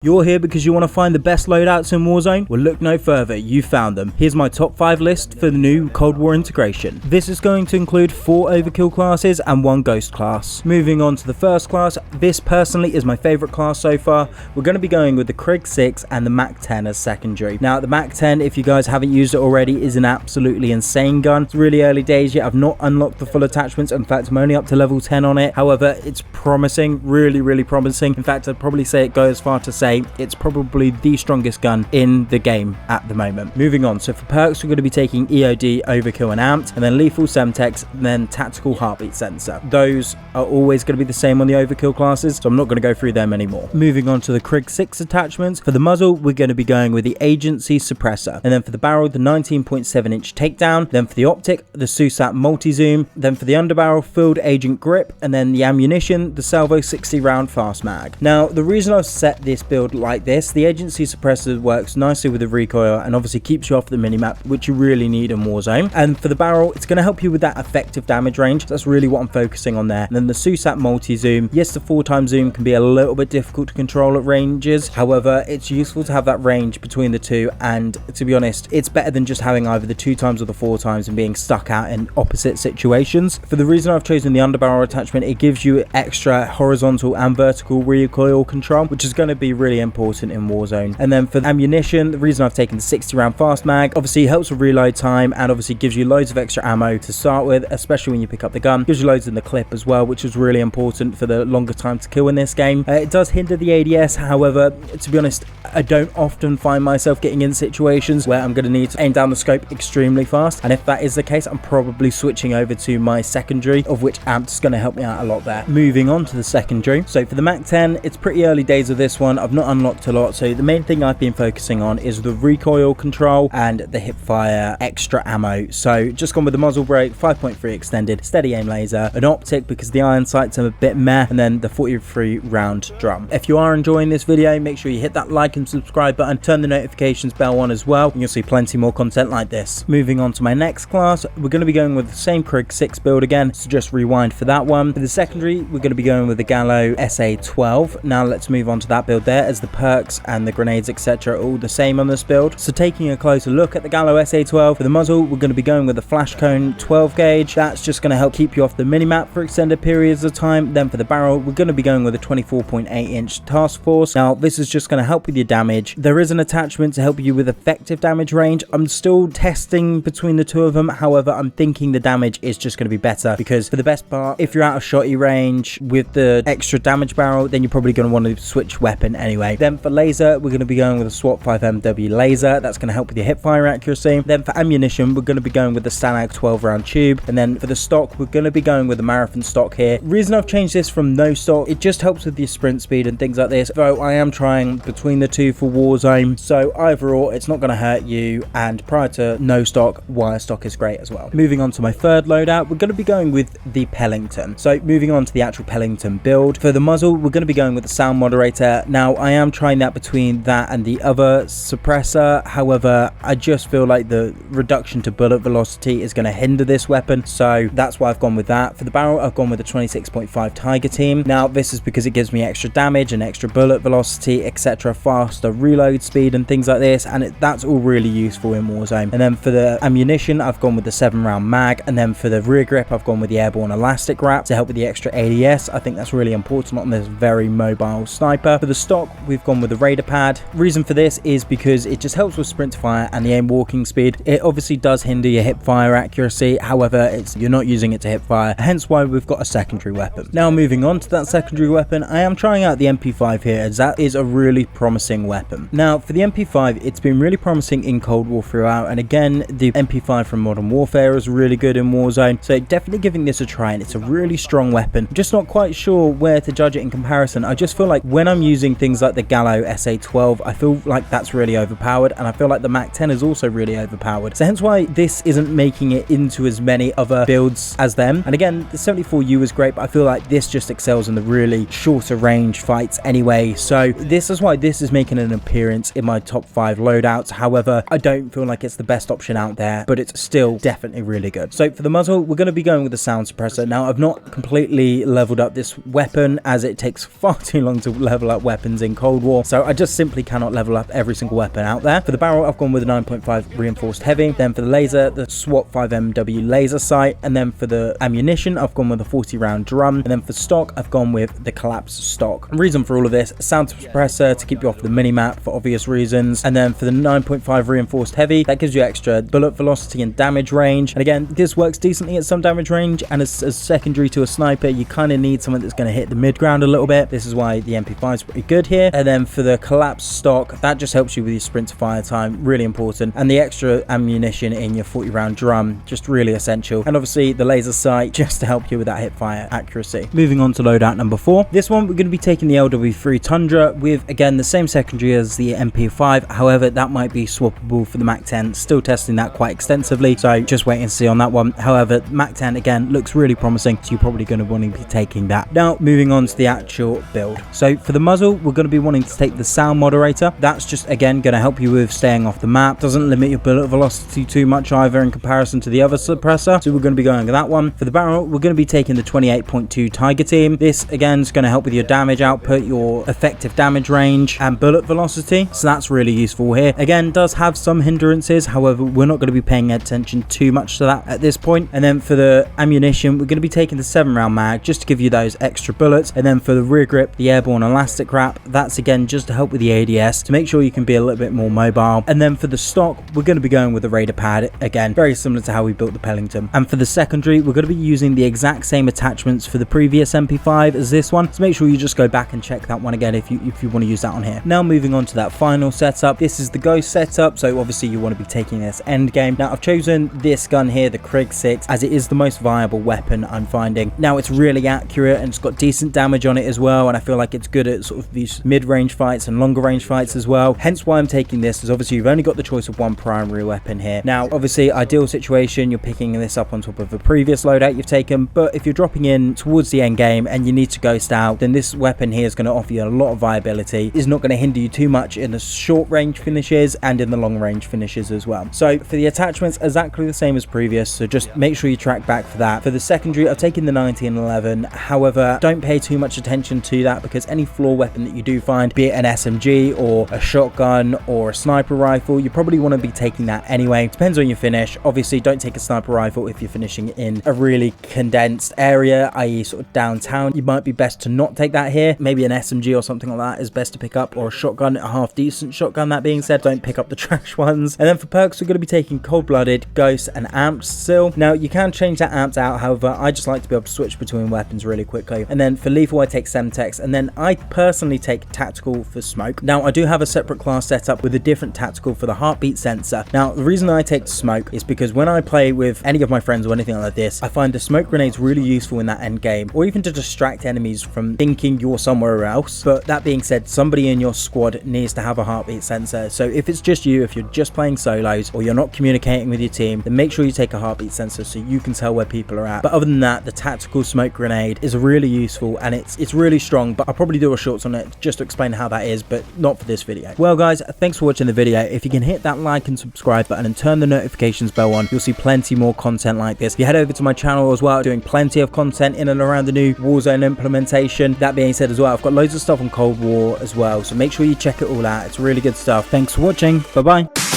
You're here because you want to find the best loadouts in Warzone? Well, look no further, you found them. Here's my top 5 list for the new Cold War integration. This is going to include 4 overkill classes and 1 ghost class. Moving on to the first class, this personally is my favourite class so far. We're going to be going with the Krig 6 and the Mac 10 as secondary. Now, the Mac 10, if you guys haven't used it already, is an absolutely insane gun. It's really early days yet. I've not unlocked the full attachments. In fact, I'm only up to level 10 on it. However, it's promising, really promising. In fact, I'd probably say it go as far to say it's probably the strongest gun in the game at the moment. Moving on, so for perks, we're going to be taking EOD, Overkill and Amped, and then Lethal Semtex, and then Tactical Heartbeat Sensor. Those are always going to be the same on the Overkill classes, so I'm not going to go through them anymore. Moving on to the Krig 6 attachments. For the muzzle, we're going to be going with the Agency Suppressor, and then for the barrel, the 19.7-inch takedown, then for the optic, the SUSAT multi-zoom, then for the underbarrel, Field Agent Grip, and then the ammunition, the Salvo 60-round fast mag. Now, the reason I've set this build like this, the Agency Suppressor works nicely with the recoil and obviously keeps you off the minimap, which you really need in Warzone. And for the barrel, it's going to help you with that effective damage range. That's really what I'm focusing on there. And then the SUSAT multi-zoom, yes, the 4x zoom can be a little bit difficult to control at ranges. However, it's useful to have that range between the two, and to be honest, it's better than just having either the 2x or the 4x and being stuck out in opposite situations. For the reason I've chosen the underbarrel attachment, it gives you extra horizontal and vertical recoil control, which is going to be really important in Warzone. And then for the ammunition, the reason I've taken the 60-round fast mag, obviously helps with reload time and obviously gives you loads of extra ammo to start with, especially when you pick up the gun. Gives you loads in the clip as well, which is really important for the longer time to kill in this game. It does hinder the ADS, however, to be honest, I don't often find myself getting in situations where I'm going to need to aim down the scope extremely fast, and if that is the case, I'm probably switching over to my secondary, of which Amped is going to help me out a lot there. Moving on to the secondary, so for the Mac 10, it's pretty early days of this one. I've not unlocked a lot, so the main thing I've been focusing on is the recoil control and the hipfire extra ammo. So just gone with the muzzle brake, 5.3 extended, steady aim laser, an optic because the iron sights are a bit meh, and then the 43 round drum. If you are enjoying this video, make sure you hit that like and subscribe button, turn the notifications bell on as well, and you'll see plenty more content like this. Moving on to my next class, we're going to be going with the same Krig 6 build again, so just rewind for that one. For the secondary, we're going to be going with the Gallo SA12. Now let's move on to that build there, as the perks and the grenades etc are all the same on this build. So taking a closer look at the Gallo SA12, for the muzzle, we're going to be going with the flash cone 12 gauge. That's just going to help keep you off the minimap for extended periods of time. Then for the barrel, we're going to be going with a 24.8-inch task force. Now this is just going to help with your damage. There is an attachment to help you with effective damage range. I'm still testing between the two of them, however, I'm thinking the damage is just going to be better, because for the best part, if you're out of shotty range with the extra damage barrel, then you're probably going to want to switch weapon anyway. Then for laser, we're going to be going with a SWAT 5MW laser. That's going to help with your hipfire accuracy. Then for ammunition, we're going to be going with the Stanag 12-round tube. And then for the stock, we're going to be going with the marathon stock here. Reason I've changed this from no stock, it just helps with your sprint speed and things like this, though I am trying between the two for Warzone, so either or, it's not going to hurt you, and prior to no stock, wire stock is great as well. Moving on to my third loadout, we're going to be going with the Pellington. So moving on to the actual Pellington build. For the muzzle, we're going to be going with the sound moderator. Now I am trying that between that and the other suppressor, however, I just feel like the reduction to bullet velocity is going to hinder this weapon, so that's why I've gone with that. For the barrel, I've gone with the 26.5 Tiger Team. Now this is because it gives me extra damage and extra bullet velocity etc, faster reload speed and things like this, and that's all really useful in Warzone. And then for the ammunition, I've gone with the 7-round mag, and then for the rear grip, I've gone with the airborne elastic wrap to help with the extra ADS. I think that's really important on this very mobile sniper. For the stock, we've gone with the radar pad. Reason for this is because it just helps with sprint to fire and the aim walking speed. It obviously does hinder your hip fire accuracy, however, you're not using it to hip fire, hence why we've got a secondary weapon. Now moving on to that secondary weapon, I am trying out the MP5 here, as that is a really promising weapon. Now for the MP5, it's been really promising in Cold War throughout, and again, the MP5 from Modern Warfare is really good in Warzone, so definitely giving this a try, and it's a really strong weapon. I'm just not quite sure where to judge it in comparison. I just feel like when I'm using things like the Gallo SA12, I feel like that's really overpowered, and I feel like the Mac 10 is also really overpowered, so hence why this isn't making it into as many other builds as them. And again, the 74U is great, but I feel like this just excels in the really shorter range fights anyway, so this is why this is making an appearance in my top 5 loadouts. However, I don't feel like it's the best option out there, but it's still definitely really good. So for the muzzle, we're going to be going with the sound suppressor. Now I've not completely leveled up this weapon, as it takes far too long to level up weapons in in Cold War, so I just simply cannot level up every single weapon out there. For the barrel, I've gone with a 9.5 reinforced heavy. Then for the laser, the SWAT 5MW laser sight. And then for the ammunition, I've gone with a 40 round drum. And then for stock, I've gone with the collapsed stock. Reason for all of this, sound suppressor to keep you off the mini-map for obvious reasons. And then for the 9.5 reinforced heavy, that gives you extra bullet velocity and damage range. And again, this works decently at some damage range, and as secondary to a sniper, you kind of need something that's going to hit the mid-ground a little bit. This is why the MP5 is pretty good here. And then for the collapsed stock, that just helps you with your sprint to fire time, really important. And the extra ammunition in your 40 round drum, just really essential. And obviously the laser sight, just to help you with that hip fire accuracy. Moving on to loadout number 4. This one, we're going to be taking the LW3 Tundra with, again, the same secondary as the MP5. However, that might be swappable for the Mac 10. Still testing that quite extensively, so just wait and see on that one. However, Mac 10, again, looks really promising, so you're probably going to want to be taking that. Now, moving on to the actual build. So for the muzzle, we're going to be wanting to take the sound moderator. That's just, again, going to help you with staying off the map. Doesn't limit your bullet velocity too much either in comparison to the other suppressor, so we're going to be going with that one. For the barrel, we're going to be taking the 28.2 Tiger Team. This, again, is going to help with your damage output, your effective damage range, and bullet velocity, so that's really useful here. Again, does have some hindrances, however, we're not going to be paying attention too much to that at this point. And then for the ammunition, we're going to be taking the 7-round mag just to give you those extra bullets. And then for the rear grip, the airborne elastic wrap, that's again just to help with the ADS to make sure you can be a little bit more mobile. And then for the stock, we're going to be going with the Raider pad, again, very similar to how we built the Pellington. And for the secondary, we're going to be using the exact same attachments for the previous MP5 as this one, so make sure you just go back and check that one again if you want to use that on here. Now moving on to that final setup, this is the Ghost setup, so obviously you want to be taking this end game. Now I've chosen this gun here, the Krig 6, as it is the most viable weapon I'm finding. Now it's really accurate and it's got decent damage on it as well, and I feel like it's good at sort of these mid-range fights and longer range fights as well. Hence why I'm taking this, is obviously you've only got the choice of one primary weapon here. Now obviously ideal situation, you're picking this up on top of a previous loadout you've taken, but if you're dropping in towards the end game and you need to ghost out, then this weapon here is going to offer you a lot of viability. It's not going to hinder you too much in the short range finishes and in the long range finishes as well. So for the attachments, exactly the same as previous, so just make sure you track back for that. For the secondary, I've taken the 1911. However, don't pay too much attention to that, because any floor weapon that you do find, be it an SMG or a shotgun or a sniper rifle, you probably want to be taking that anyway. Depends on your finish. Obviously, don't take a sniper rifle if you're finishing in a really condensed area, i.e. sort of downtown. You might be best to not take that here. Maybe an SMG or something like that is best to pick up, or a shotgun, a half decent shotgun. That being said, don't pick up the trash ones. And then for perks, we're going to be taking cold-blooded, ghost, and amps still. Now you can change that amps out, however I just like to be able to switch between weapons really quickly. And then for lethal, I take Semtex, and then I personally take tactical for smoke. Now I do have a separate class set up with a different tactical for the heartbeat sensor. Now the reason I take smoke is because when I play with any of my friends or anything like this, I find the smoke grenades really useful in that end game, or even to distract enemies from thinking you're somewhere else. But that being said, somebody in your squad needs to have a heartbeat sensor. So if it's just you, if you're just playing solos or you're not communicating with your team, then make sure you take a heartbeat sensor so you can tell where people are at. But other than that, the tactical smoke grenade is really useful, and it's really strong, but I'll probably do a shorts on it just to explain how that is, but not for this video. Well guys, thanks for watching the video. If you can hit that like and subscribe button and turn the notifications bell on, you'll see plenty more content like this. If you head over to my channel as well, doing plenty of content in and around the new Warzone implementation. That being said as well, I've got loads of stuff on Cold War as well, so make sure you check it all out. It's really good stuff. Thanks for watching. Bye bye.